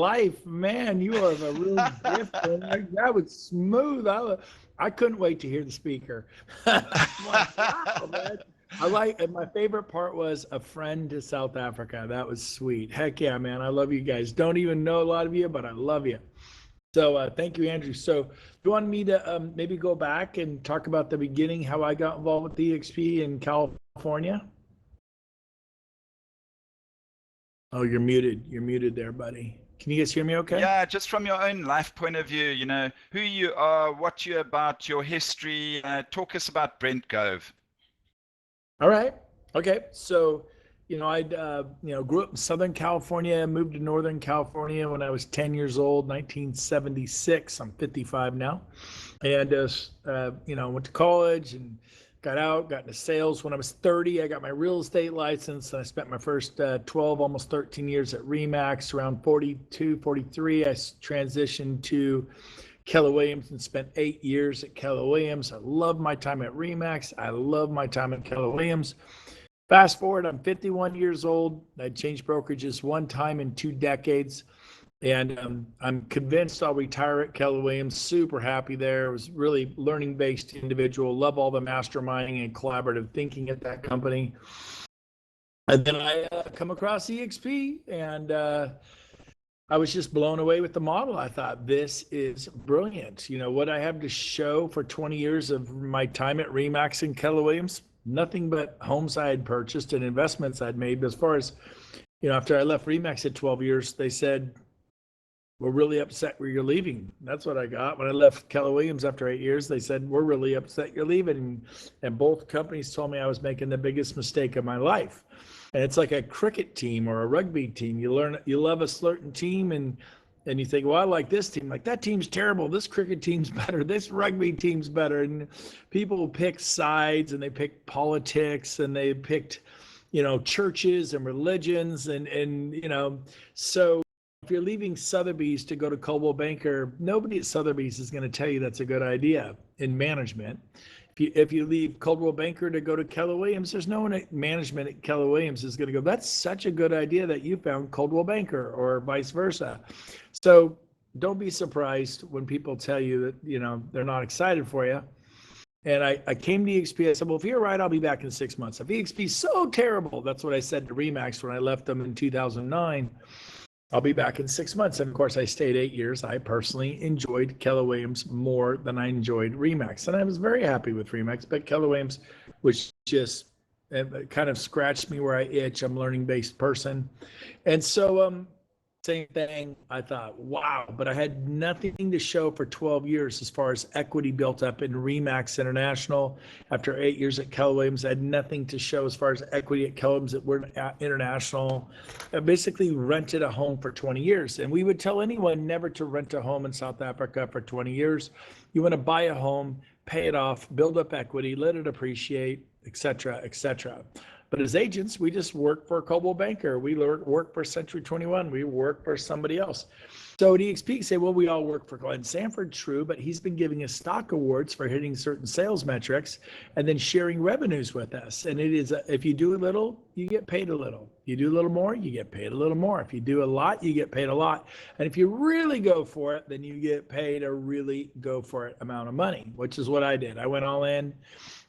life. Man, you have a real gift. That was smooth. I couldn't wait to hear the speaker. I'm like, wow, man. And my favorite part was a friend to South Africa. That was sweet. Heck yeah, man. I love you guys. Don't even know a lot of you, but I love you. So thank you, Andrew. So you want me to maybe go back and talk about the beginning, how I got involved with EXP in California? Oh, you're muted. You're muted there, buddy. Can you guys hear me okay? Yeah, just from your own life point of view, who you are, what you're about, your history. Talk us about Brent Gove. All right. Okay. So, grew up in Southern California, moved to Northern California when I was 10 years old, 1976. I'm 55 now. And, went to college and got out, got into sales. When I was 30, I got my real estate license. And I spent my first 12, almost 13 years at Remax. Around 42, 43, I transitioned to Keller Williams and spent 8 years at Keller Williams. I love my time at Remax. I love my time at Keller Williams. Fast forward, I'm 51 years old. I changed brokerages one time in 2 decades. And I'm convinced I'll retire at Keller Williams. Super happy there. I was really learning-based individual. Love all the masterminding and collaborative thinking at that company. And then I come across EXP and I was just blown away with the model. I thought, this is brilliant. What I have to show for 20 years of my time at Remax and Keller Williams, nothing but homes I had purchased and investments I'd made. But as far as, after I left Remax at 12 years, they said, we're really upset where you're leaving. That's what I got. When I left Keller Williams after 8 years, they said, we're really upset you're leaving. And both companies told me I was making the biggest mistake of my life. And it's like a cricket team or a rugby team. You love a certain team and you think, well, I like this team. Like, that team's terrible. This cricket team's better. This rugby team's better. And people pick sides and they pick politics and they picked, churches and religions so if you're leaving Sotheby's to go to Coldwell Banker, nobody at Sotheby's is going to tell you that's a good idea in management. If you leave Coldwell Banker to go to Keller Williams, there's no one at management at Keller Williams is going to go, that's such a good idea that you found Coldwell Banker, or vice versa. So don't be surprised when people tell you that, they're not excited for you. And I came to EXP. I said, well, if you're right, I'll be back in 6 months. If EXP is so terrible, that's what I said to Remax when I left them in 2009. I'll be back in 6 months. And of course, I stayed 8 years. I personally enjoyed Keller Williams more than I enjoyed Remax. And I was very happy with Remax, but Keller Williams was just kind of scratched me where I itch. I'm a learning-based person. And so same thing. I thought, wow, but I had nothing to show for 12 years as far as equity built up in Remax International. After 8 years at Keller Williams, I had nothing to show as far as equity at Keller Williams that were international. I basically rented a home for 20 years. And we would tell anyone never to rent a home in South Africa for 20 years. You want to buy a home, pay it off, build up equity, let it appreciate, et cetera, et cetera. But as agents, we just work for a Coldwell Banker. We work for Century 21. We work for somebody else. So at EXP, say, well, we all work for Glenn Sanford. True, but he's been giving us stock awards for hitting certain sales metrics and then sharing revenues with us. And it is, if you do a little, you get paid a little. You do a little more, you get paid a little more. If you do a lot, you get paid a lot. And if you really go for it, then you get paid a really go for it amount of money, which is what I did. I went all in.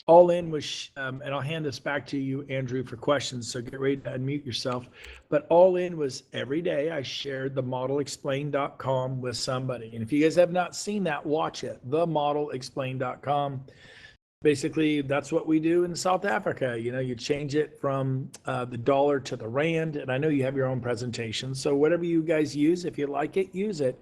All in was, and I'll hand this back to you, Andrew, for questions. So get ready to unmute yourself. But all in was every day I shared themodelexplained.com with somebody. And if you guys have not seen that, watch it. Themodelexplained.com. Basically, that's what we do in South Africa. You change it from the dollar to the rand. And I know you have your own presentation. So whatever you guys use, if you like it, use it.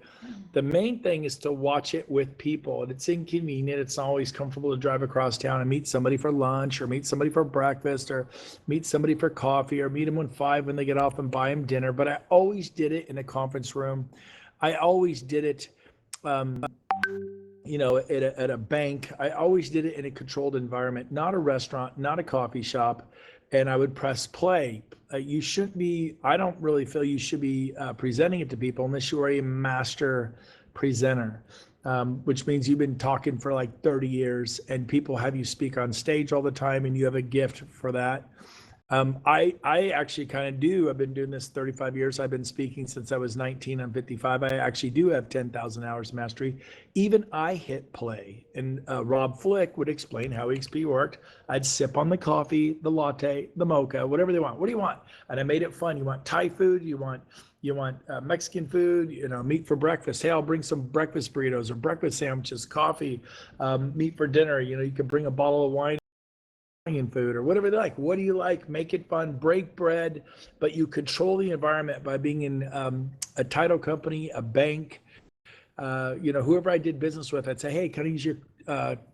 The main thing is to watch it with people. And it's inconvenient. It's always comfortable to drive across town and meet somebody for lunch or meet somebody for breakfast or meet somebody for coffee or meet them at 5 when they get off and buy them dinner. But I always did it in a conference room. I always did it at a bank. I always did it in a controlled environment, not a restaurant, not a coffee shop. And I would press play. You shouldn't be, I don't really feel you should be presenting it to people unless you are a master presenter, which means you've been talking for like 30 years and people have you speak on stage all the time and you have a gift for that. I actually kind of do. I've been doing this 35 years. I've been speaking since I was 19. I'm 55. I actually do have 10,000 hours mastery. Even I hit play. And Rob Flick would explain how EXP worked. I'd sip on the coffee, the latte, the mocha, whatever they want. What do you want? And I made it fun. You want Thai food? You want Mexican food? Meat for breakfast. Hey, I'll bring some breakfast burritos or breakfast sandwiches, coffee, meat for dinner. You can bring a bottle of wine food or whatever they like. What do you like? Make it fun, break bread, but you control the environment by being in a title company, a bank, whoever I did business with. I'd say, hey, can I use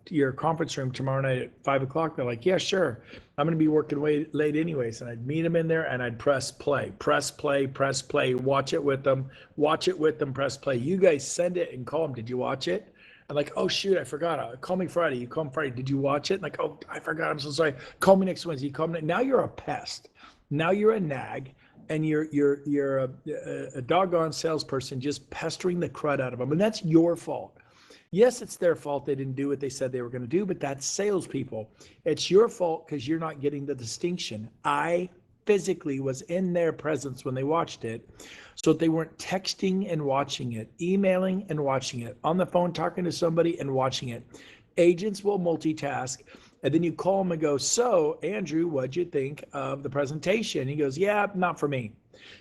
your conference room tomorrow night at 5 o'clock? They're like, yeah, sure. I'm going to be working way late anyways. And I'd meet them in there and I'd press play, watch it with them, press play. You guys send it and call them. Did you watch it? I'm like, oh shoot, I forgot. Call me Friday. You call me Friday. Did you watch it? Like, oh, I forgot. I'm so sorry. Call me next Wednesday. Call me. Now you're a pest. Now you're a nag, and you're a doggone salesperson just pestering the crud out of them, and that's your fault. Yes, it's their fault they didn't do what they said they were going to do, but that's salespeople. It's your fault because you're not getting the distinction. I physically was in their presence when they watched it, so they weren't texting and watching it, emailing and watching it, on the phone talking to somebody and watching it. Agents will multitask. And then you call them and go, so Andrew, what'd you think of the presentation? He goes, yeah, not for me.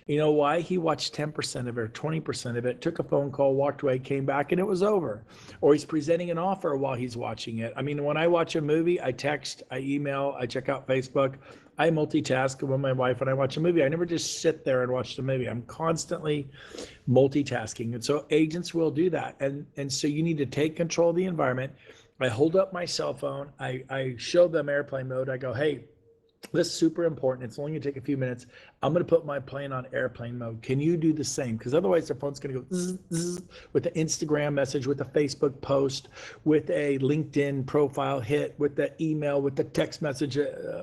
You know why? He watched 10% of it or 20% of it, took a phone call, walked away, came back, and it was over. Or he's presenting an offer while he's watching it. I mean, when I watch a movie, I text, I email, I check out Facebook. I multitask with my wife when I watch a movie. I never just sit there and watch the movie. I'm constantly multitasking. And so agents will do that. And so you need to take control of the environment. I hold up my cell phone. I show them airplane mode. I go, hey, this is super important. It's only gonna take a few minutes. I'm gonna put my plane on airplane mode. Can you do the same? Because otherwise their phone's gonna go zzz, zzz, with the Instagram message, with the Facebook post, with a LinkedIn profile hit, with the email, with the text message.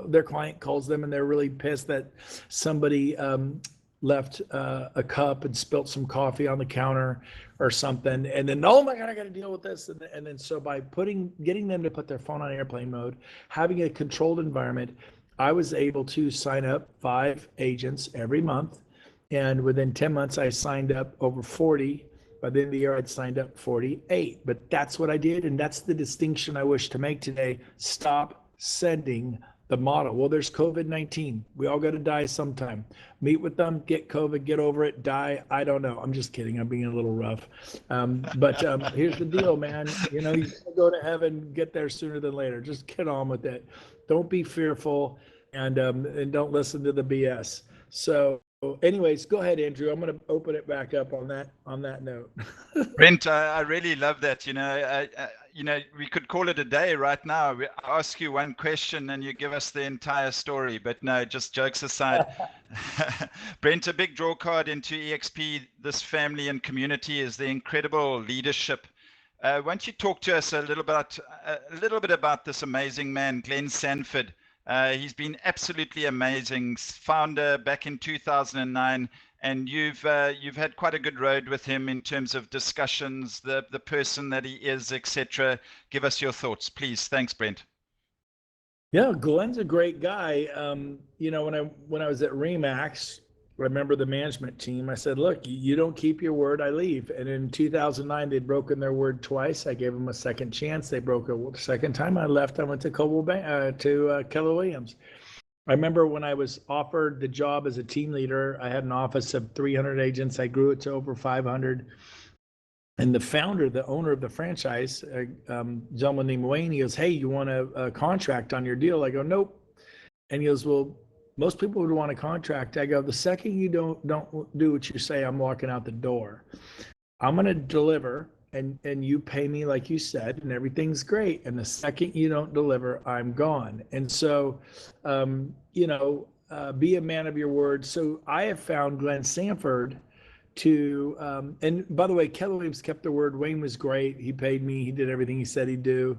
Their client calls them and they're really pissed that somebody left a cup and spilt some coffee on the counter or something, and then, oh my god, I got to deal with this. And then so by getting them to put their phone on airplane mode, having a controlled environment, I was able to sign up 5 agents every month, and within 10 months I signed up over 40. By the end of the year I'd signed up 48. But that's what I did, and that's the distinction I wish to make today. Stop sending the model. Well, there's COVID-19. We all got to die sometime. Meet with them, get COVID, get over it, die. I don't know. I'm just kidding. I'm being a little rough. But here's the deal, man. You go to heaven, get there sooner than later. Just get on with it. Don't be fearful, and don't listen to the BS. So anyways, go ahead, Andrew. I'm going to open it back up on that note. Brent, I really love that. We could call it a day right now. We ask you one question and you give us the entire story. But no, just jokes aside. Brent, a big draw card into EXP, this family and community, is the incredible leadership. Why don't you talk to us a little bit about this amazing man, Glenn Sanford? He's been absolutely amazing. Founder back in 2009. And you've had quite a good road with him in terms of discussions, the person that he is, etc. Give us your thoughts, please. Thanks, Brent. Yeah, Glenn's a great guy. When I was at Remax, I remember the management team. I said, "Look, you don't keep your word, I leave." And in 2009, they'd broken their word twice. I gave them a second chance. They broke a second time. I left. I went to Keller Williams. I remember when I was offered the job as a team leader, I had an office of 300 agents. I grew it to over 500. And the founder, the owner of the franchise, gentleman named Wayne, he goes, hey, you want a contract on your deal? I go, nope. And he goes, well, most people would want a contract. I go, the second you don't do what you say, I'm walking out the door. I'm going to deliver, and you pay me like you said, and everything's great. And the second you don't deliver, I'm gone. And so, be a man of your word. So I have found Glenn Sanford and by the way, Keller Williams kept their word. Wayne was great. He paid me. He did everything he said he'd do.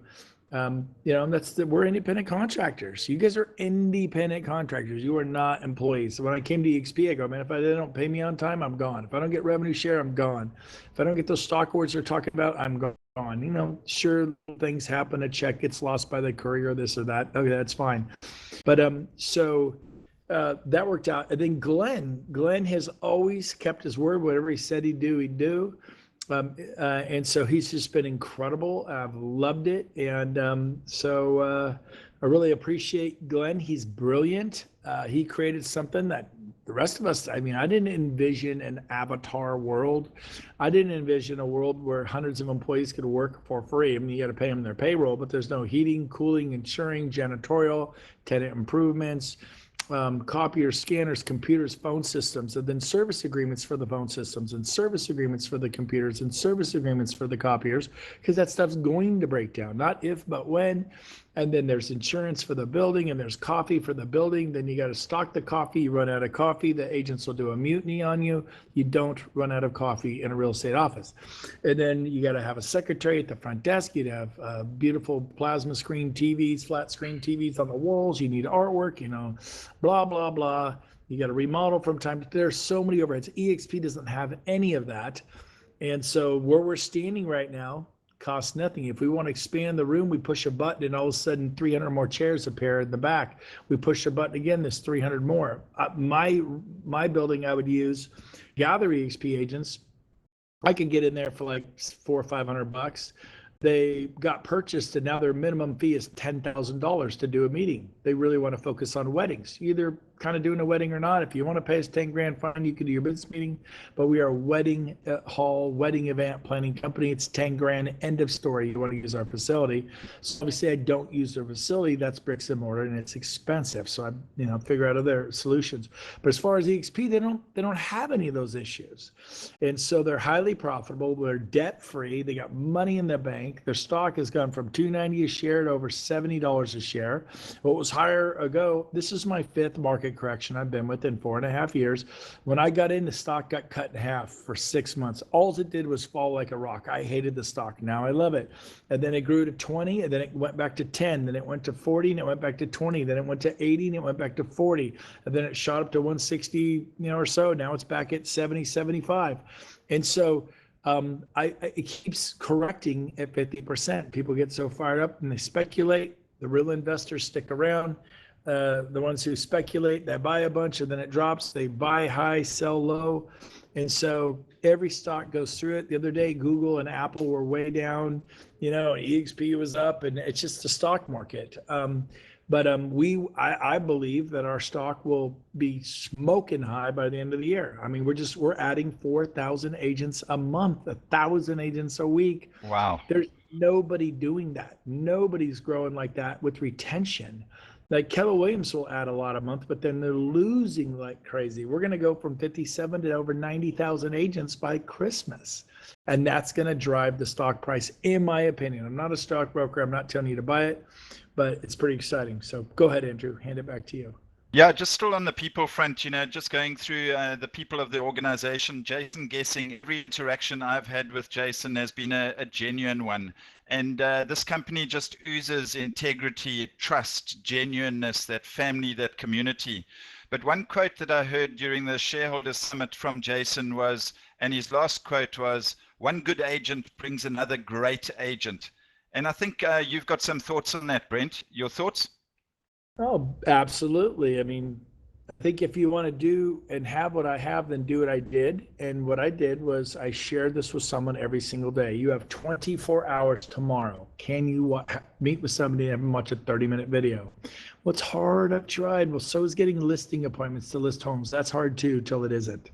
We're independent contractors. You guys are independent contractors. You are not employees. So when I came to EXP, I go, man, if they don't pay me on time, I'm gone. If I don't get revenue share, I'm gone. If I don't get those stock awards they're talking about, I'm gone. Sure, things happen. A check gets lost by the courier, this or that. Okay, that's fine. But that worked out. And then Glenn has always kept his word. Whatever he said he'd do, he'd do. And so he's just been incredible. I've loved it. And I really appreciate Glenn. He's brilliant. He created something that the rest of us, I mean, I didn't envision an avatar world. I didn't envision a world where hundreds of employees could work for free. I mean, you got to pay them their payroll, but there's no heating, cooling, insuring, janitorial, tenant improvements, copiers, scanners, computers, phone systems, and then service agreements for the phone systems, and service agreements for the computers, and service agreements for the copiers, because that stuff's going to break down, not if, but when. And then there's insurance for the building, and there's coffee for the building. Then you got to stock the coffee. You run out of coffee, the agents will do a mutiny on you. You don't run out of coffee in a real estate office. And then you got to have a secretary at the front desk. You'd have beautiful plasma screen TVs, flat screen TVs on the walls. You need artwork, blah, blah, blah. You got to remodel from time to time. There's so many overheads. EXP doesn't have any of that. And so where we're standing right now costs nothing. If we want to expand the room, we push a button and all of a sudden 300 more chairs appear in the back. We push a button again, there's 300 more. My building, I would use gather EXP agents. I could get in there for like $400 or $500. They got purchased and now their minimum fee is $10,000 to do a meeting. They really want to focus on weddings. Either kind of doing a wedding or not. If you want to pay us 10 grand, fine, you can do your business meeting, but we are a wedding hall, wedding event planning company. It's 10 grand, end of story. You want to use our facility. So obviously I don't use their facility. That's bricks and mortar and it's expensive. So I, figure out other solutions. But as far as EXP, they don't have any of those issues. And so they're highly profitable. They're debt free. They got money in the bank. Their stock has gone from $2.90 a share to over $70 a share. What was higher ago, this is my fifth market correction I've been with in 4.5 years. When I got in, the stock got cut in half for 6 months. All it did was fall like a rock. I hated the stock. Now I love it. And then it grew to 20, and then it went back to 10, then it went to 40, and it went back to 20, then it went to 80, and it went back to 40, and then it shot up to 160, or so. Now it's back at 70, 75. And so it keeps correcting at 50%. People get so fired up and they speculate. The real investors stick around. The ones who speculate, they buy a bunch and then it drops. They buy high, sell low. And so every stock goes through it. The other day, Google and Apple were way down, EXP was up, and it's just the stock market. I believe that our stock will be smoking high by the end of the year. I mean, we're adding 4,000 agents a month, 1,000 agents a week. Wow. There's nobody doing that. Nobody's growing like that with retention. Like Keller Williams will add a lot a month, but then they're losing like crazy. We're going to go from 57 to over 90,000 agents by Christmas. And that's going to drive the stock price, in my opinion. I'm not a stockbroker. I'm not telling you to buy it, but it's pretty exciting. So go ahead, Andrew, hand it back to you. Yeah, just still on the people front, just going through the people of the organization. Jason Guessing, every interaction I've had with Jason has been a genuine one. And this company just oozes integrity, trust, genuineness, that family, that community. But one quote that I heard during the shareholders summit from Jason was, and his last quote was, "One good agent brings another great agent." And I think you've got some thoughts on that, Brent. Your thoughts? Oh, absolutely. I mean, I think if you want to do and have what I have, then do what I did. And what I did was I shared this with someone every single day. You have 24 hours tomorrow. Can you meet with somebody and have them watch a 30-minute video? Well, it's hard. I've tried. Well, so is getting listing appointments to list homes. That's hard too, till it isn't.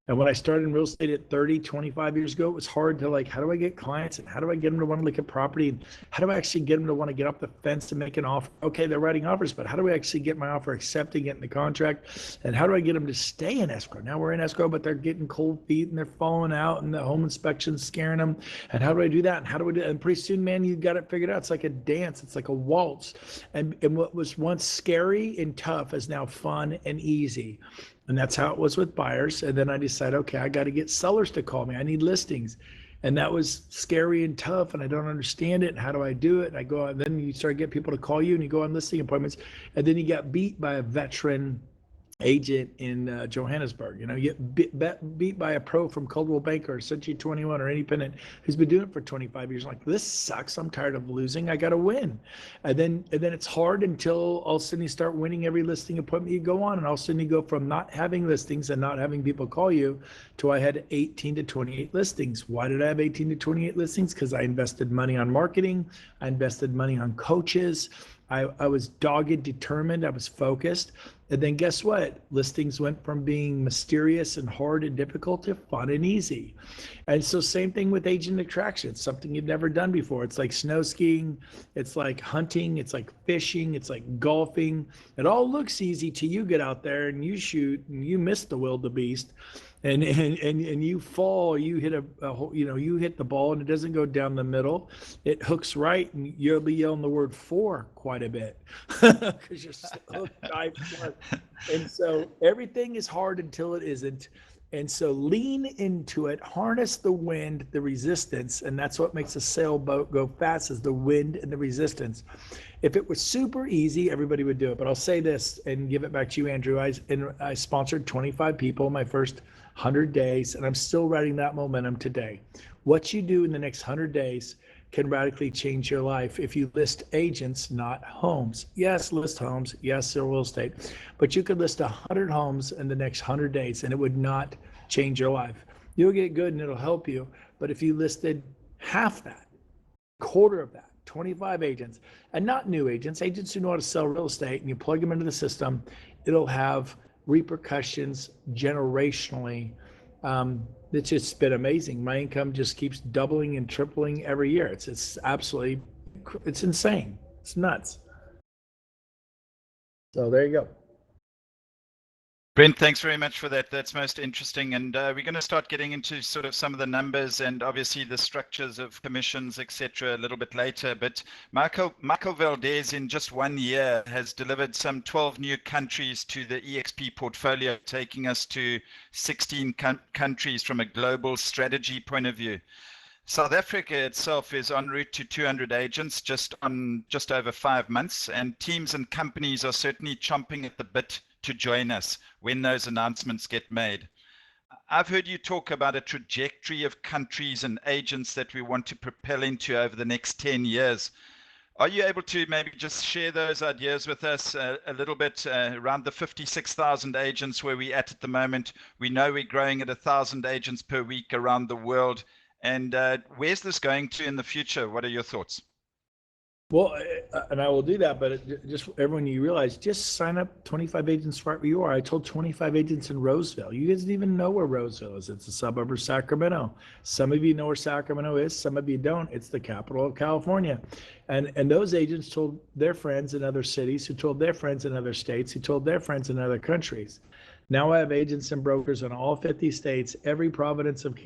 And when I started in real estate at 25 years ago, it was hard to how do I get clients and how do I get them to want to look at property? And how do I actually get them to want to get off the fence to make an offer? Okay, they're writing offers, but how do I actually get my offer accepted, get in the contract? And how do I get them to stay in escrow? Now we're in escrow, but they're getting cold feet and they're falling out and the home inspection's scaring them. And how do I do that? And how do I do it? And pretty soon, man, you got it figured out. It's like a dance. It's like a waltz. And what was once scary and tough is now fun and easy. And that's how it was with buyers. And then I decided, okay, I got to get sellers to call me. I need listings. And that was scary and tough. And I don't understand it. And how do I do it? And I go on, then you start getting people to call you and you go on listing appointments. And then you got beat by a veteran agent in Johannesburg. You know, you get beat by a pro from Coldwell Banker or Century 21 or independent who's been doing it for 25 years. Like, this sucks. I'm tired of losing. I got to win. And then it's hard until all of a sudden you start winning every listing appointment you go on. And all of a sudden you go from not having listings and not having people call you to I had 18 to 28 listings. Why did I have 18 to 28 listings? Because I invested money on marketing. I invested money on coaches. I was dogged, determined. I was focused. And then guess what? Listings went from being mysterious and hard and difficult to fun and easy. And so same thing with agent attraction, something you've never done before. It's like snow skiing, it's like hunting, it's like fishing, it's like golfing. It all looks easy till you get out there and you shoot and you miss the wildebeest. And you fall, you hit you hit the ball and it doesn't go down the middle. It hooks right and you'll be yelling the word "for" quite a bit because you're so hooked right for. And so everything is hard until it isn't. And so lean into it, harness the wind, the resistance, and that's what makes a sailboat go fast is the wind and the resistance. If it was super easy, everybody would do it. But I'll say this and give it back to you, Andrew. I sponsored 25 people my first 100 days, and I'm still riding that momentum today. What you do in the next 100 days can radically change your life if you list agents, not homes. Yes, list homes. Yes, they're real estate. But you could list 100 homes in the next 100 days, and it would not change your life. You'll get good and it'll help you. But if you listed half that, quarter of that, 25 agents, and not new agents, agents who know how to sell real estate, and you plug them into the system, it'll have repercussions generationally. It's just been amazing. My income just keeps doubling and tripling every year. It's absolutely, it's insane. It's nuts. So there you go. Brent, thanks very much for that. That's most interesting. And we're going to start getting into sort of some of the numbers and obviously the structures of commissions, etc., a little bit later. But Michael Valdez, in just 1 year, has delivered some 12 new countries to the EXP portfolio, taking us to 16 countries from a global strategy point of view. South Africa itself is en route to 200 agents just over 5 months, and teams and companies are certainly chomping at the bit to join us when those announcements get made. I've heard you talk about a trajectory of countries and agents that we want to propel into over the next 10 years. Are you able to maybe just share those ideas with us a little bit around the 56,000 agents where we're at the moment? We know we're growing at 1,000 agents per week around the world. And where's this going to in the future? What are your thoughts? Well, and I will do that, but just everyone, you realize, just sign up 25 agents right where you are. I told 25 agents in Roseville. You guys don't even know where Roseville is. It's a suburb of Sacramento. Some of you know where Sacramento is. Some of you don't. It's the capital of California. And those agents told their friends in other cities, who told their friends in other states, who told their friends in other countries. Now I have agents and brokers in all 50 states, every province of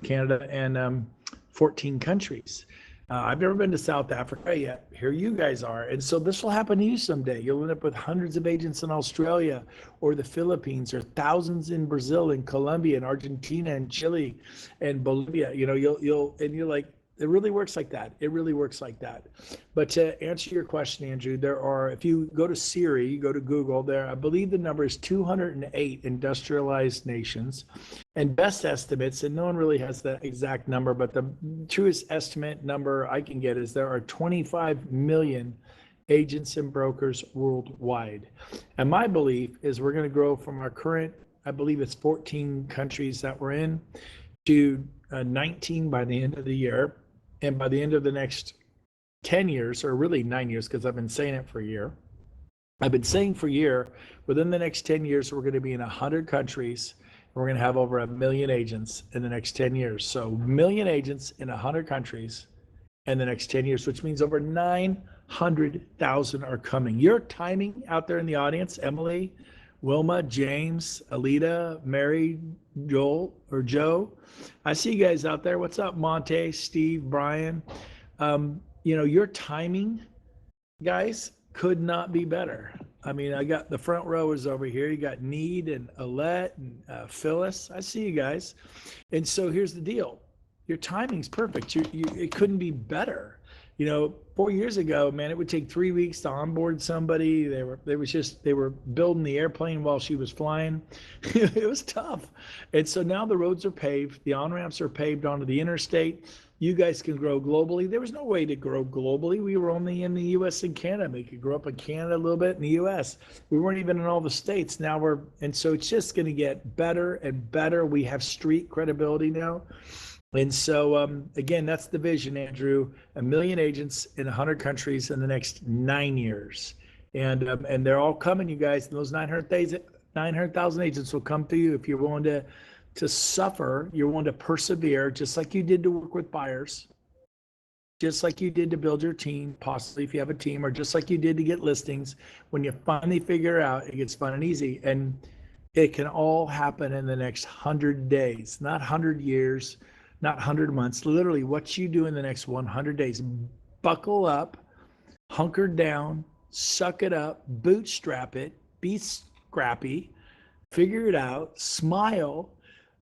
Canada, and 14 countries. I've never been to South Africa yet. Here you guys are. And so this will happen to you someday. You'll end up with hundreds of agents in Australia or the Philippines, or thousands in Brazil and Colombia and Argentina and Chile and Bolivia. You know, you're like, it really works like that. It really works like that. But to answer your question, Andrew, there are, if you go to Siri, you go to Google, there, I believe the number is 208 industrialized nations. And best estimates, and no one really has the exact number, but the truest estimate number I can get is there are 25 million agents and brokers worldwide. And my belief is we're going to grow from our current, I believe it's 14 countries that we're in, to 19 by the end of the year. And by the end of the next 10 years, or really 9 years, because I've been saying it for a year, I've been saying for a year, within the next 10 years, we're going to be in 100 countries. We're going to have over 1 million agents in the next 10 years. So 1 million agents in 100 countries in the next 10 years, which means over 900,000 are coming. Your timing out there in the audience, Emily, Wilma, James, Alita, Mary, Joel, or Joe. I see you guys out there. What's up, Monte, Steve, Brian? Your timing, guys, could not be better. I mean, I got the front rowers over here. You got Need and Alette and Phyllis. I see you guys. And so here's the deal. Your timing's perfect. It couldn't be better. 4 years ago, man, it would take 3 weeks to onboard somebody. They were building the airplane while she was flying. It was tough. And so now the roads are paved, the on-ramps are paved onto the interstate. You guys can grow globally. There was no way to grow globally. We were only in the US and Canada. We could grow up in Canada a little bit in the US. We weren't even in all the states. And so it's just going to get better and better. We have street credibility now. And so, again, that's the vision, Andrew. 1 million agents in 100 countries in the next 9 years, and they're all coming, you guys. Those 900,000 agents will come to you if you're willing to suffer. You're willing to persevere, just like you did to work with buyers, just like you did to build your team, possibly if you have a team, or just like you did to get listings. When you finally figure it out, it gets fun and easy, and it can all happen in the next 100 days, not 100 years, not 100 months. Literally, what you do in the next 100 days. Buckle up, hunker down, suck it up, bootstrap it, be scrappy, figure it out, smile,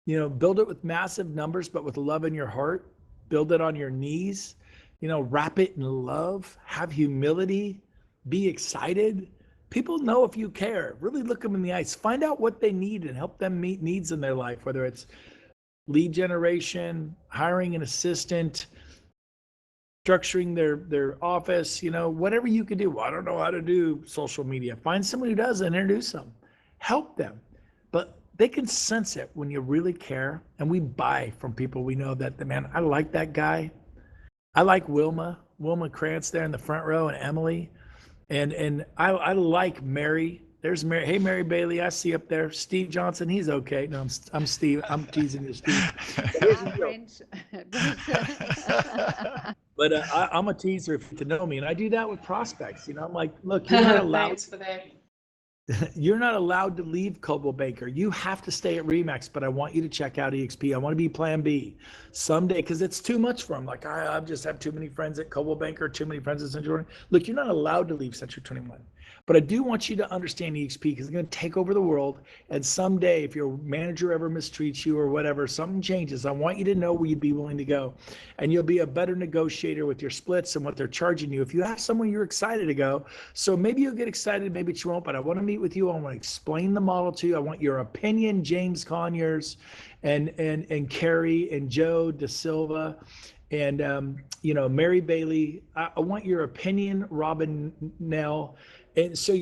build it with massive numbers, but with love in your heart. Build it on your knees, wrap it in love, have humility, be excited. People know if you care. Really look them in the eyes. Find out what they need and help them meet needs in their life, whether it's lead generation, hiring an assistant, structuring their office, whatever you can do. Well, I don't know how to do social media. Find someone who does and introduce them. Help them. But they can sense it when you really care. And we buy from people we know that, man, I like that guy. I like Wilma Krantz there in the front row, and Emily. And I like Mary. There's Mary. Hey, Mary Bailey, I see up there. Steve Johnson, he's okay. No, I'm Steve. I'm teasing you, Steve. Brent. But I'm a teaser if you get to know me, and I do that with prospects. I'm like, look, you're not allowed. Thanks for that. You're not allowed to leave Coldwell Banker. You have to stay at Remax, but I want you to check out EXP. I want to be Plan B someday, because it's too much for them. Like, I just have too many friends at Coldwell Banker, too many friends at Century 21. Look, you're not allowed to leave Century 21. But I do want you to understand EXP, because it's going to take over the world. And someday, if your manager ever mistreats you or whatever, something changes, I want you to know where you'd be willing to go. And you'll be a better negotiator with your splits and what they're charging you if you have someone you're excited to go. So maybe you'll get excited, maybe you won't, but I want to meet with you. I want to explain the model to you. I want your opinion, James Conyers and Carrie and Joe Da Silva and Mary Bailey. I want your opinion, Robin Nell. And so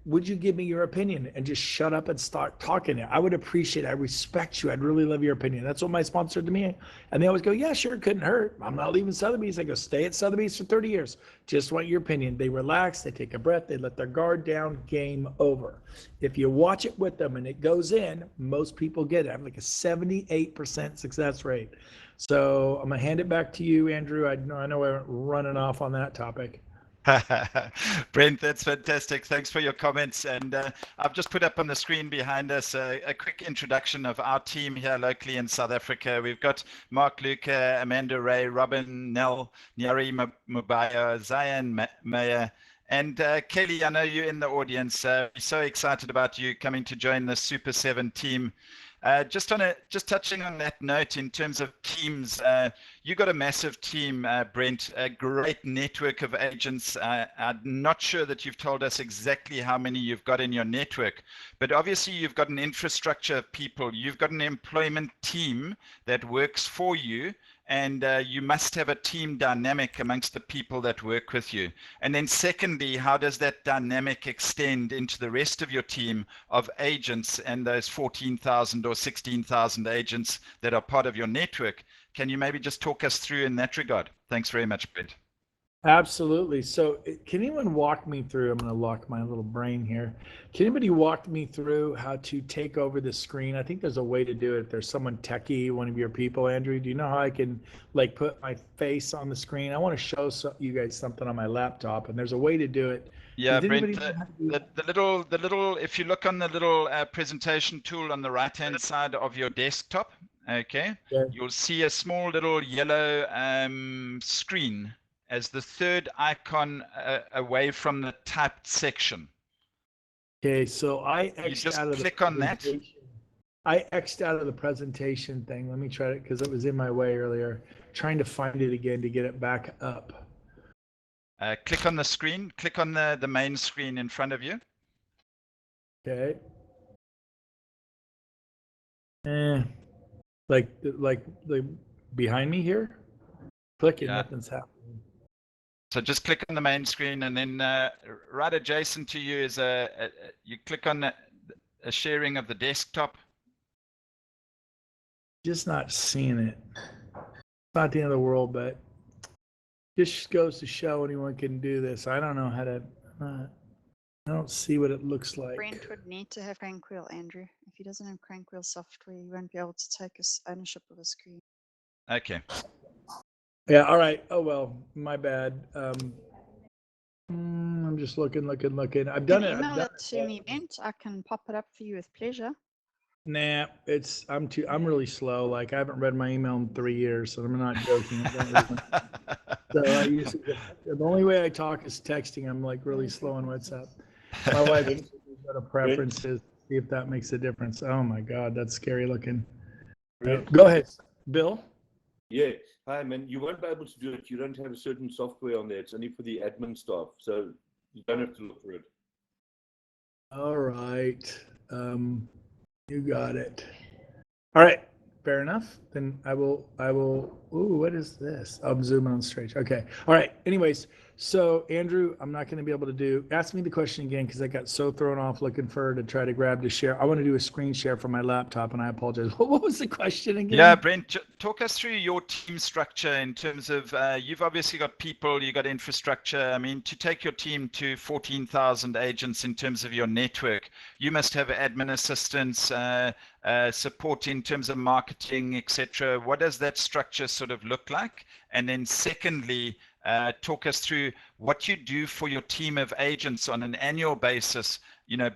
would you give me your opinion and just shut up and start talking? I would appreciate it. I respect you. I'd really love your opinion. That's what my sponsor to me. And they always go, yeah, sure, couldn't hurt. I'm not leaving Sotheby's. I go, stay at Sotheby's for 30 years. Just want your opinion. They relax, they take a breath, they let their guard down, game over. If you watch it with them and it goes in, most people get it. I have like a 78% success rate. So I'm gonna hand it back to you, Andrew. I know I went running off on that topic. Brent, that's fantastic. Thanks for your comments. And I've just put up on the screen behind us a quick introduction of our team here locally in South Africa. We've got Mark Luca, Amanda Ray, Robin Nell, Nyari Mubaya, Zayan Maya, and Kelly. I know you're in the audience. We're so excited about you coming to join the Super 7 team. Just touching on that note in terms of teams, you got a massive team, Brent, a great network of agents. I'm not sure that you've told us exactly how many you've got in your network, but obviously you've got an infrastructure of people. You've got an employment team that works for you, and you must have a team dynamic amongst the people that work with you. And then secondly, how does that dynamic extend into the rest of your team of agents and those 14,000 or 16,000 agents that are part of your network? Can you maybe just talk us through in that regard? Thanks very much, Brent. Absolutely. So can anyone walk me through, I'm going to lock my little brain here. Can anybody walk me through how to take over the screen? I think there's a way to do it. If there's someone techie, one of your people, Andrew, do you know how I can like put my face on the screen? I want to show you guys something on my laptop, and there's a way to do it. Yeah, Brent, the little, if you look on the little presentation tool on the right-hand side of your desktop, okay, you'll see a small little yellow screen as the third icon away from the typed section. Okay, so I X'd out of click on that. I X'd out of the presentation thing. Let me try it because it was in my way earlier. Trying to find it again to get it back up. Click on the screen. Click on the main screen in front of you. Okay. Like behind me here? Clicking, Yeah. nothing's happening. So just click on the main screen, and then right adjacent to you is you click on a sharing of the desktop. Just not seeing it. It's not the end of the world, but just goes to show anyone can do this. I don't know how to. I don't see what it looks like. Brent would need to have Crankwheel, Andrew. If he doesn't have Crankwheel software, he won't be able to take ownership of a screen. Okay. Yeah. All right. Oh well, my bad. I'm just looking. I've done it. Email it to me, Brent. I can pop it up for you with pleasure. Nah, I'm really slow. Like I haven't read my email in 3 years, so I'm not joking. So I usually the only way I talk is texting. I'm like really slow on WhatsApp. My wife go to preferences, see if that makes a difference. Oh my God, that's scary looking. Go ahead, Bill. Yeah. Hi, man. You won't be able to do it. You don't have a certain software on there. It's only for the admin staff. So you don't have to look for it. All right. You got it. All right. Fair enough. Then I will, ooh, what is this? I'm zooming on straight. Okay. All right. Anyways, so Andrew, I'm not going to be able to ask me the question again because I got so thrown off looking for her to try to grab the share. I want to do a screen share from my laptop and I apologize. What was the question again? Yeah, Brent, talk us through your team structure in terms of, you've obviously got people, you've got infrastructure. I mean, to take your team to 14,000 agents in terms of your network, you must have admin assistants, support in terms of marketing, etc. What does that structure sort of look like? And then secondly, talk us through what you do for your team of agents on an annual basis,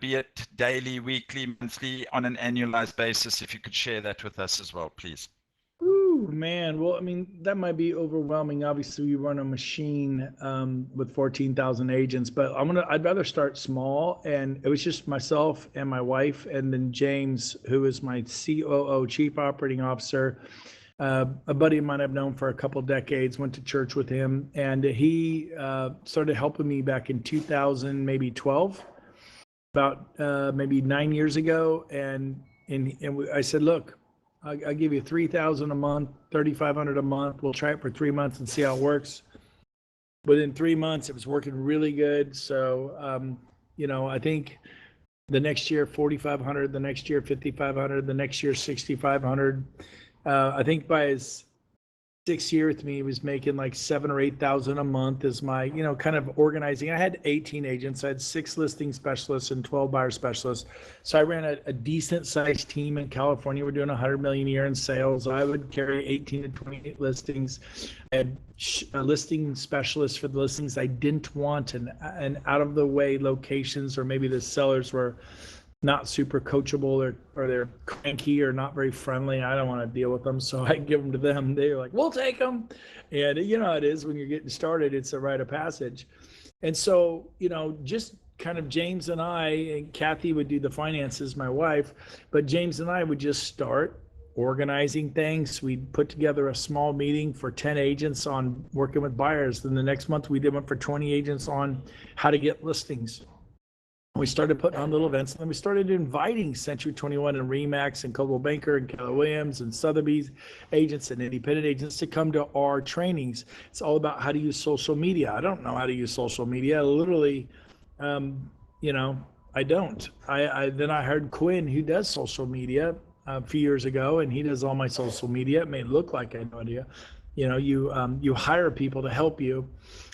be it daily, weekly, monthly, on an annualized basis. If you could share that with us as well, please. Ooh, man. Well, I mean, that might be overwhelming. Obviously, we run a machine with 14,000 agents, but I'd rather start small. And it was just myself and my wife, and then James, who is my COO, Chief Operating Officer. A buddy of mine I've known for a couple decades, went to church with him, and he started helping me back in 2000, maybe 12, about maybe 9 years ago. And I said, look, I'll give you 3,000 a month, 3,500 a month. We'll try it for 3 months and see how it works. Within 3 months, it was working really good. So, I think the next year 4,500, the next year 5,500, the next year 6,500. I think by his 6th year with me, he was making like 7,000 or 8,000 a month as my, kind of organizing. I had 18 agents. I had 6 listing specialists and 12 buyer specialists. So I ran a decent sized team in California. We're doing 100 million a year in sales. I would carry 18 to 28 listings. I had listing specialists for the listings I didn't want and out of the way locations, or maybe the sellers were not super coachable or they're cranky or not very friendly. I don't want to deal with them. So I give them to them. They're like, we'll take them. And you know how it is when you're getting started, it's a rite of passage. And so, just kind of James and I, and Kathy would do the finances, my wife, but James and I would just start organizing things. We'd put together a small meeting for 10 agents on working with buyers. Then the next month we did one for 20 agents on how to get listings. We started putting on little events, and then we started inviting Century 21 and Remax and Coldwell Banker and Keller Williams and Sotheby's agents and independent agents to come to our trainings. It's all about how to use social media. I don't know how to use social media. Literally, I don't. Then I heard Quinn, who does social media a few years ago, and he does all my social media. It may look like I have no idea. You hire people to help you,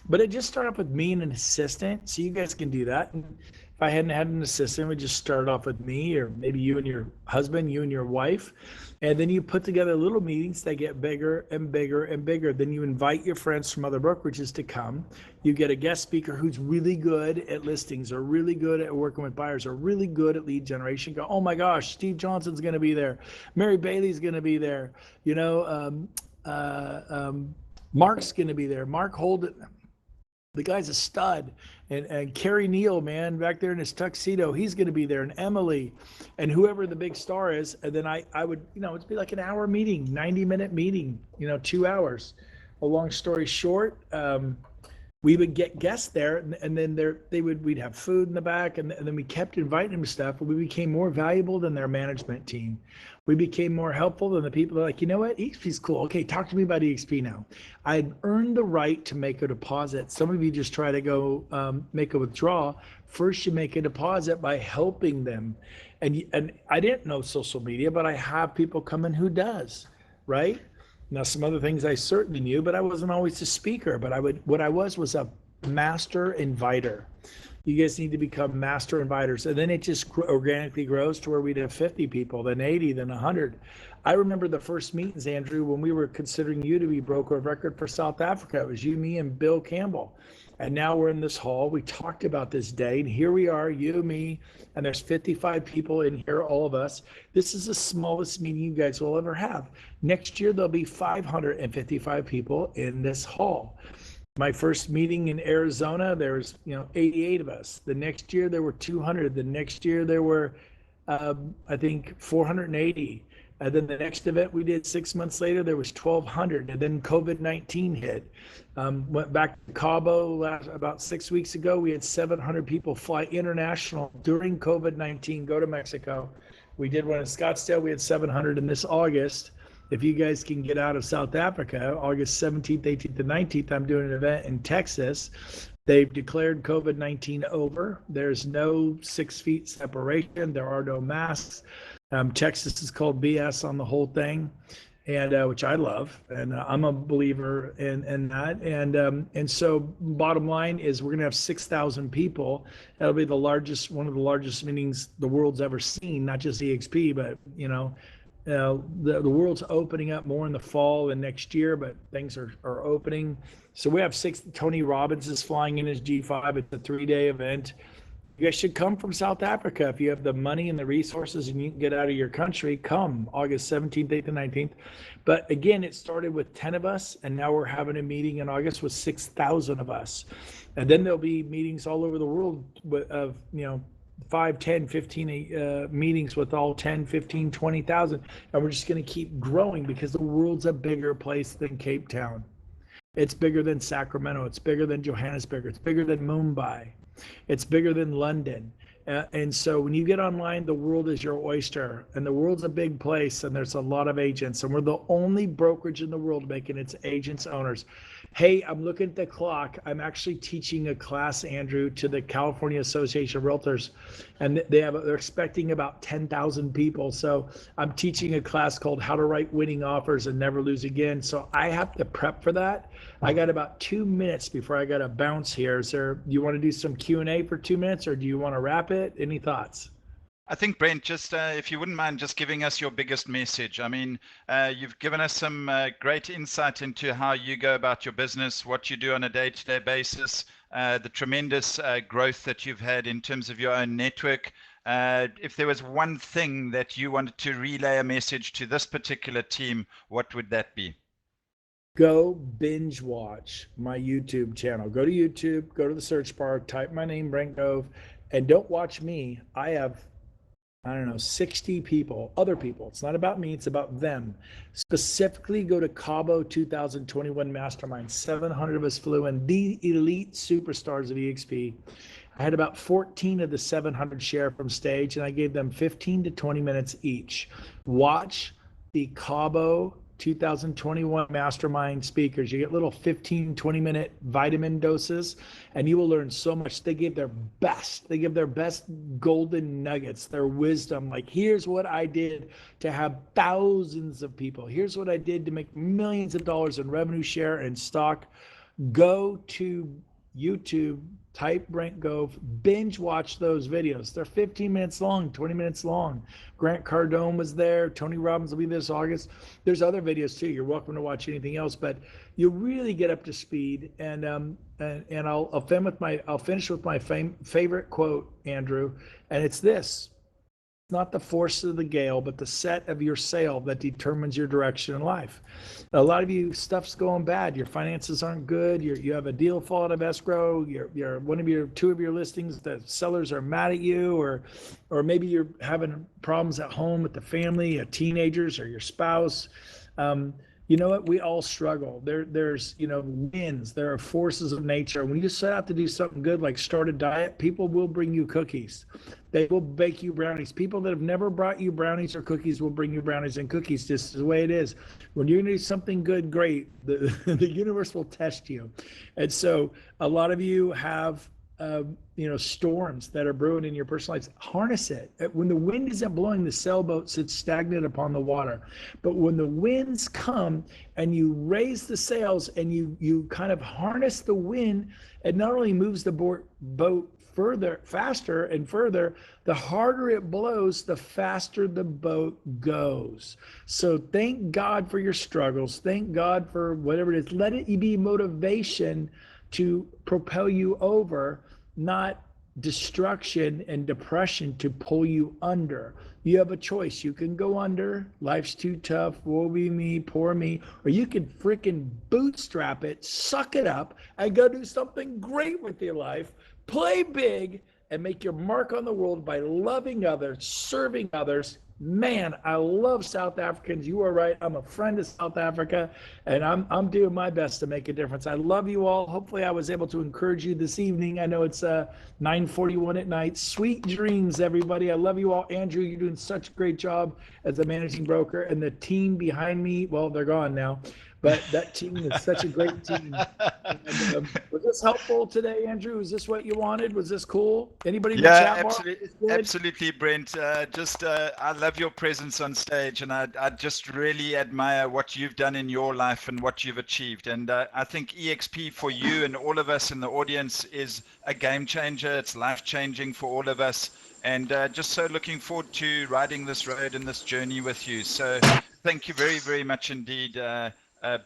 but it just started off with me and an assistant. So you guys can do that. And if I hadn't had an assistant, we just started off with me, or maybe you and your husband, you and your wife. And then you put together little meetings that get bigger and bigger and bigger. Then you invite your friends from other brokerages to come. You get a guest speaker who's really good at listings, or really good at working with buyers, or really good at lead generation. Go, oh my gosh, Steve Johnson's going to be there. Mary Bailey's going to be there. Mark's going to be there. Mark Holden, the guy's a stud. And Kerry Neal, man, back there in his tuxedo, he's going to be there. And Emily, and whoever the big star is. And then I would, it'd be like an hour meeting, 90-minute meeting, 2 hours. A long story short, we would get guests there, and then we'd have food in the back, and then we kept inviting them to stuff. And we became more valuable than their management team. We became more helpful than the people that are like, you know what, EXP's cool. Okay, talk to me about EXP now. I'd earned the right to make a deposit. Some of you just try to go make a withdrawal. First, you make a deposit by helping them. And I didn't know social media, but I have people coming who does, right? Now, some other things I certainly knew, but I wasn't always a speaker. But what I was a master inviter. You guys need to become master inviters. And then it just organically grows to where we'd have 50 people, then 80, then 100. I remember the first meetings, Andrew, when we were considering you to be broker of record for South Africa. It was you, me, and Bill Campbell. And now we're in this hall. We talked about this day, and here we are, you, me, and there's 55 people in here, all of us. This is the smallest meeting you guys will ever have. Next year, there'll be 555 people in this hall. My first meeting in Arizona, there was 88 of us. The next year, there were 200. The next year, there were, I think, 480. And then the next event we did 6 months later, there was 1,200. And then COVID-19 hit. Went back to Cabo about 6 weeks ago. We had 700 people fly international during COVID-19, go to Mexico. We did one in Scottsdale. We had 700 in this August. If you guys can get out of South Africa, August 17th, 18th, and 19th, I'm doing an event in Texas. They've declared COVID-19 over. There's no 6 feet separation. There are no masks. Texas is called BS on the whole thing, and which I love, and I'm a believer in that. And so bottom line is we're gonna have 6,000 people. That'll be one of the largest meetings the world's ever seen, not just EXP, but the world's opening up more in the fall and next year, but things are opening. So we have Tony Robbins is flying in his G5. It's a 3-day event. You guys should come from South Africa. If you have the money and the resources and you can get out of your country, come August 17th, 18th, and 19th. But again, it started with 10 of us, and now we're having a meeting in August with 6,000 of us. And then there'll be meetings all over the world of 5, 10, 15 meetings with all 10, 15, 20,000. And we're just going to keep growing because the world's a bigger place than Cape Town. It's bigger than Sacramento. It's bigger than Johannesburg. It's bigger than Mumbai. It's bigger than London. And so when you get online, the world is your oyster, and the world's a big place, and there's a lot of agents, and we're the only brokerage in the world making its agents owners. Hey, I'm looking at the clock. I'm actually teaching a class, Andrew, to the California Association of Realtors, and they're expecting about 10,000 people. So I'm teaching a class called How to Write Winning Offers and Never Lose Again. So I have to prep for that. I got about 2 minutes before I got to bounce here. Do you want to do some Q&A for 2 minutes, or do you want to wrap it? Any thoughts? I think, Brent, just if you wouldn't mind just giving us your biggest message. I mean, you've given us some great insight into how you go about your business, what you do on a day-to-day basis, the tremendous growth that you've had in terms of your own network. If there was one thing that you wanted to relay a message to this particular team, what would that be? Go binge watch my YouTube channel. Go to YouTube, go to the search bar, type my name, Brent Gove, and don't watch me. I have, 60 people, other people. It's not about me, it's about them. Specifically, go to Cabo 2021 Mastermind. 700 of us flew in, the elite superstars of EXP. I had about 14 of the 700 share from stage, and I gave them 15 to 20 minutes each. Watch the Cabo 2021 Mastermind speakers. You get little 15, 20-minute vitamin doses, and you will learn so much. They give their best. They give their best golden nuggets, their wisdom. Like, here's what I did to have thousands of people. Here's what I did to make millions of dollars in revenue share and stock. Go to YouTube, type Brent Gove, binge watch those videos. They're 15 minutes long, 20 minutes long. Grant Cardone was there. Tony Robbins will be this August. There's other videos too. You're welcome to watch anything else, but you really get up to speed. And I'll finish with my favorite quote, Andrew, and it's this: not the force of the gale, but the set of your sail that determines your direction in life. A lot of you, stuff's going bad. Your finances aren't good. You have a deal fall out of escrow. You're two of your listings, the sellers are mad at you, or maybe you're having problems at home with the family, teenagers, or your spouse. you know what? We all struggle. There's, winds. There are forces of nature. When you set out to do something good, like start a diet, people will bring you cookies. They will bake you brownies. People that have never brought you brownies or cookies will bring you brownies and cookies. Just the way it is. When you're going to do something good, great, the universe will test you. And so a lot of you have storms that are brewing in your personal lives. Harness it. When the wind isn't blowing, the sailboat sits stagnant upon the water. But when the winds come and you raise the sails and you kind of harness the wind, it not only moves the boat further, faster and further, the harder it blows, the faster the boat goes. So thank God for your struggles. Thank God for whatever it is. Let it be motivation to propel you over, not destruction and depression to pull you under. You have a choice. You can go under, life's too tough, woe be me, poor me, or you can freaking bootstrap it, suck it up, and go do something great with your life, play big, and make your mark on the world by loving others, serving others. Man, I love South Africans. You are right. I'm a friend of South Africa, and I'm doing my best to make a difference. I love you all. Hopefully, I was able to encourage you this evening. I know it's 9:41 at night. Sweet dreams, everybody. I love you all. Andrew, you're doing such a great job as a managing broker, and the team behind me, well, they're gone now, but that team is such a great team. And, was this helpful today, Andrew? Is this what you wanted? Was this cool? Anybody in the chat bar? Absolutely, Brent. I love your presence on stage, and I just really admire what you've done in your life and what you've achieved. And I think EXP for you and all of us in the audience is a game changer. It's life-changing for all of us. And just so looking forward to riding this road and this journey with you. So thank you very, very much indeed,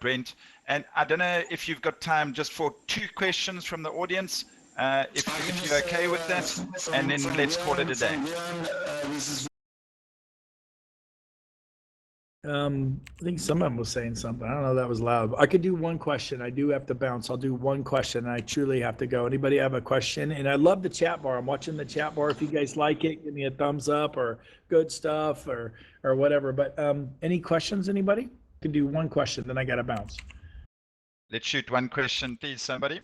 Brent. And I don't know if you've got time just for 2 questions from the audience, if you're okay with that, and then let's call it a day. I think someone was saying something. I don't know if that was loud. I could do one question. I do have to bounce. I'll do one question, and I truly have to go. Anybody have a question? And I love the chat bar. I'm watching the chat bar. If you guys like it, give me a thumbs up or good stuff or whatever. But any questions, anybody? Can do one question, then I got to bounce. Let's shoot one question, please, somebody.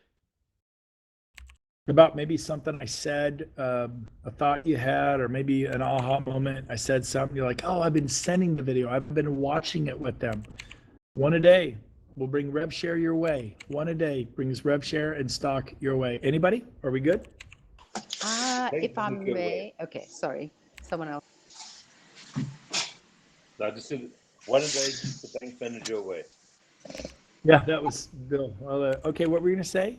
About maybe something I said, a thought you had, or maybe an aha moment. I said something, you're like, oh, I've been sending the video. I've been watching it with them. One a day will bring rev share your way. One a day brings rev share and stock your way. Anybody? Are we good? If I may. Okay, sorry. Someone else. I just said one a day keeps the bank manager away. Yeah, that was Bill. Okay, what were you going to say?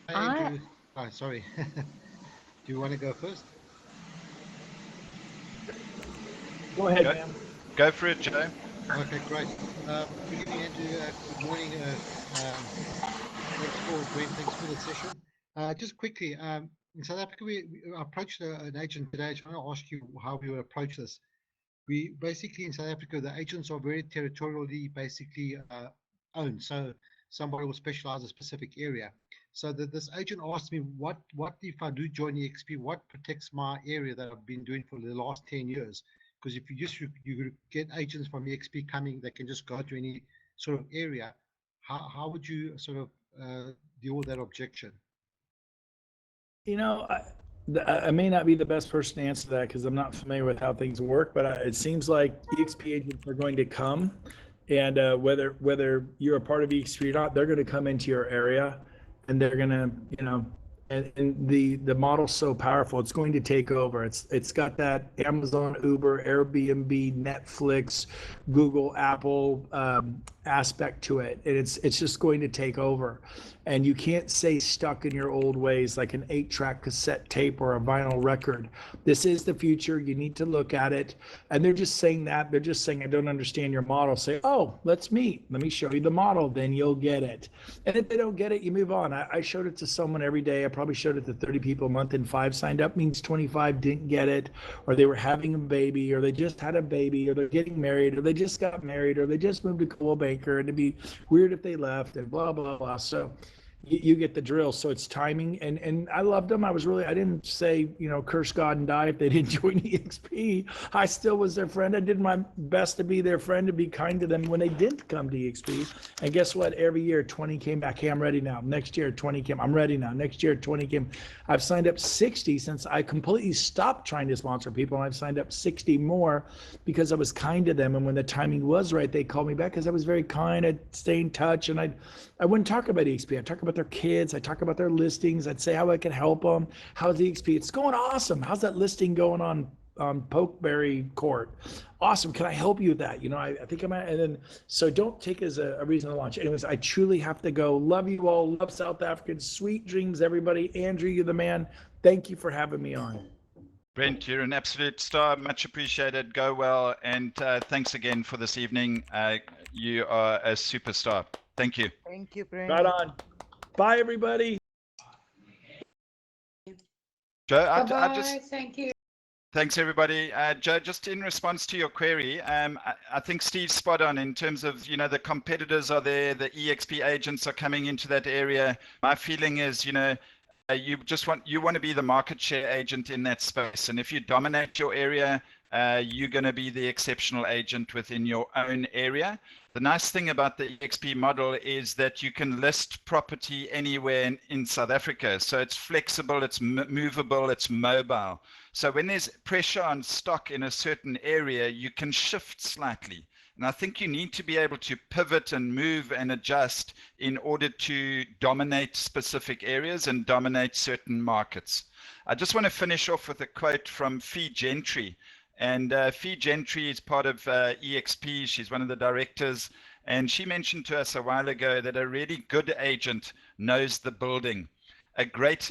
Hi, oh, sorry. Do you want to go first? Go ahead, ma'am. Go for it, Joe. Okay, great. Good evening, Andrew. Good morning. Thanks for the session. Just quickly, in South Africa, we approached an agent today. I want to ask you how we would approach this. We basically, in South Africa, the agents are very territorially basically owned. So somebody will specialize in a specific area. So this agent asked me, what if I do join EXP, what protects my area that I've been doing for the last 10 years? Because if you get agents from EXP coming, they can just go to any sort of area. How would you sort of deal with that objection? I may not be the best person to answer that because I'm not familiar with how things work, but it seems like EXP agents are going to come, and whether you're a part of EXP or not, they're going to come into your area, and they're going to, and the model's so powerful, it's going to take over. It's got that Amazon, Uber, Airbnb, Netflix, Google, Apple aspect to it, and it's just going to take over. And you can't stay stuck in your old ways like an 8-track cassette tape or a vinyl record. This is the future. You need to look at it. And they're just saying that. They're just saying, I don't understand your model. Say, oh, let's meet. Let me show you the model. Then you'll get it. And if they don't get it, you move on. I showed it to someone every day. I probably showed it to 30 people a month, and 5 signed up. Means 25 didn't get it, or they were having a baby, or they just had a baby, or they're getting married, or they just got married, or they just moved to Coldwell Banker, and it'd be weird if they left, and blah, blah, blah. So you get the drill. So it's timing, and I loved them. I didn't say, curse God and die if they didn't join EXP. I still was their friend. I did my best to be their friend, to be kind to them when they didn't come to EXP. And guess what? Every year 20 came back. Hey, I'm ready now. Next year 20 came. I'm ready now. Next year 20 came. I've signed up 60 since I completely stopped trying to sponsor people, and I've signed up 60 more because I was kind to them. And when the timing was right, they called me back because I was very kind. I'd stay in touch, and I wouldn't talk about EXP. I'd talk about their kids. I'd talk about their listings. I'd say how I could help them. How's EXP? It's going awesome. How's that listing going on Pokeberry Court? Awesome. Can I help you with that? I think I'm at, and then, so don't take it as a reason to launch. Anyways, I truly have to go. Love you all. Love South Africans. Sweet dreams, everybody. Andrew, you're the man. Thank you for having me on. Brent, you're an absolute star. Much appreciated. Go well. And thanks again for this evening. You are a superstar. Thank you. Thank you, Brent. Right on. Bye, everybody. Joe, Bye-bye. Thank you. Thanks, everybody. Joe, just in response to your query, I think Steve's spot on in terms of, the competitors are there, the EXP agents are coming into that area. My feeling is, you want to be the market share agent in that space. And if you dominate your area, you're going to be the exceptional agent within your own area. The nice thing about the EXP model is that you can list property anywhere in South Africa. So it's flexible, it's movable, it's mobile. So when there's pressure on stock in a certain area, you can shift slightly. And I think you need to be able to pivot and move and adjust in order to dominate specific areas and dominate certain markets. I just want to finish off with a quote from Fee Gentry. And Fee Gentry is part of EXP. She's one of the directors. And she mentioned to us a while ago that a really good agent knows the building. A great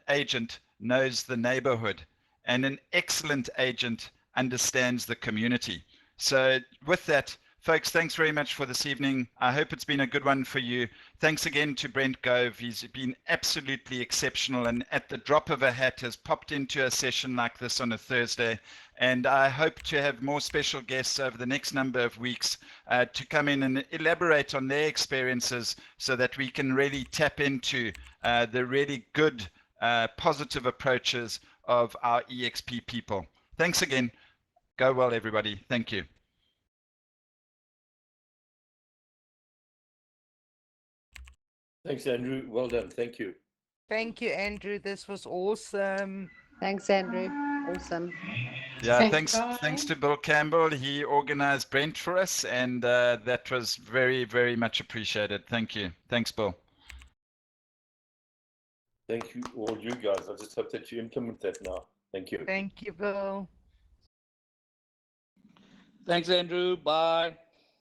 agent knows the neighborhood. And an excellent agent understands the community. So with that, folks, thanks very much for this evening. I hope it's been a good one for you. Thanks again to Brent Gove. He's been absolutely exceptional, and at the drop of a hat has popped into a session like this on a Thursday. And I hope to have more special guests over the next number of weeks to come in and elaborate on their experiences so that we can really tap into the really good, positive approaches of our EXP people. Thanks again. Go well, everybody. Thank you. Thanks, Andrew. Well done. Thank you. Thank you, Andrew. This was awesome. Thanks, Andrew. Awesome. Yeah, thanks to Bill Campbell. He organized Brent for us, and that was very, very much appreciated. Thank you. Thanks, Bill. Thank you, all you guys. I just hope that you implement that now. Thank you. Thank you, Bill. Thanks, Andrew. Bye.